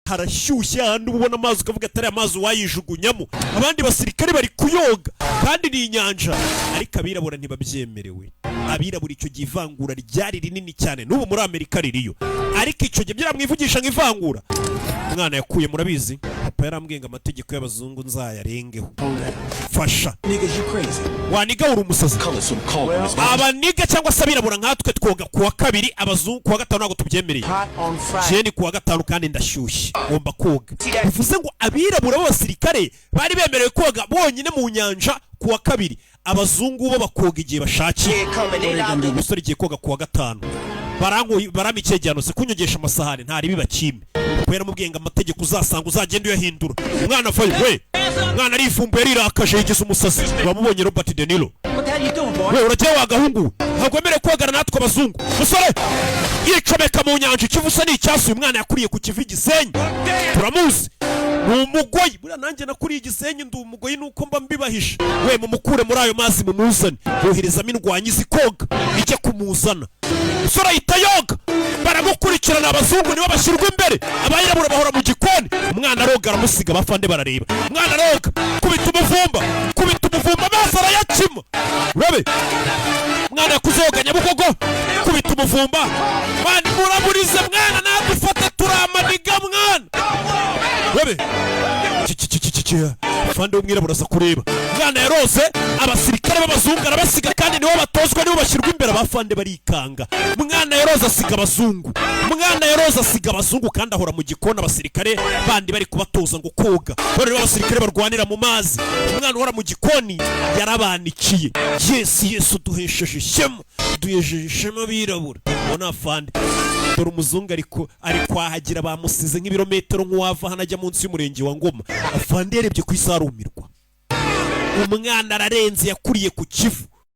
harashyushye handi ubona amazi ukavuga atari amazi wayijugunyamo. Abandi basirikare bari kuyoga kandi ni inyanja, ariko abirabura ntibabyemerewe. Abirabura icyo gihe ivangura ryari rinini cyane, n'ubu muri Amerika ririyo, ariko icyo gihe byaramwivugisha nk'ivangura. Umwana yakuye murabizi, papa yarambwiye ngo amategeko y'abazungu nzayarengeho. Fasha waniga uri umusazi. Abaniga cyangwa se abirabura nkatwe twoga kuwa kabiri, abazungu kuwa gatanu ntabwo tubyemereye. Jeni kuwa gatanu kandi ndashyushye ngomba koga. Bivuze ngo abirabura b'abasirikare bari bemerewe koga bonyine mu nyanja kuwa kabiri, abazungu bo bakoga igihe bashakiye. Umusore igiye koga kuwa gatanu barami icyegeranyo se kunyogesha amasahani ntari bibakime, kubera mubwenga amategeko uzasanga uzagenda uyahindura. Umwana vaye we, umwana arifumbuye rirakaje yigize umusazi. Bamubonye Robert De Niro. We urajya wagahungu ntabwo emere kogana natwe abazungu. Musore yicomeka mu nyanja, ikivusa ni icyasi. Uyu mwana yakuriye ku kivi Gisenyi, turamuzi, ni umugoyi. Buriya nanjye nakuriye Gisenyi ndi umugoyi, nuko mba mbibahisha. We mumukure muri ayo mazi mumuzane, yoherezamo indwanyi zikoga ijye kumuzana. Musore ahita yoga, baramukurikirana. Abazungu nibo bashyirwa imbere, abayirabura bahora mu gikoni. Umwana aroga aramusiga, abafande barareba. Umwana aroga, kubita umuvumba amazi arayakima. Urabe mwana yakuzoga Nyabugogo, kubita umuvumba. Mwana muramurize mwana, nadufata turamaniga mwana. Urabe fande w'umwirabura aza kureba. Mwana yarose, abasirikare b'abazungu arabasiga, kandi nibo batozwa, nibo bashyirwa imbere. Abafande barikanga. Mwana yarose asiga abazungu, kandi ahora mu gikoni. Abasirikare bandi bari kubatoza ngo koga, bari abasirikare barwanira mu mazi. Umwana uhora mu gikoni yarabanikiye. Yesu duhesheje ishema abirabura. Ubona afande, dore umuzungu ari kwahagira, bamusize nk'ibirometero nk'uwava hano ajya munsi y'umurenge wa Ngoma. Afande yarebye ku isaha arumirwa. Umwana ararenze, yakuriye ku Kivu.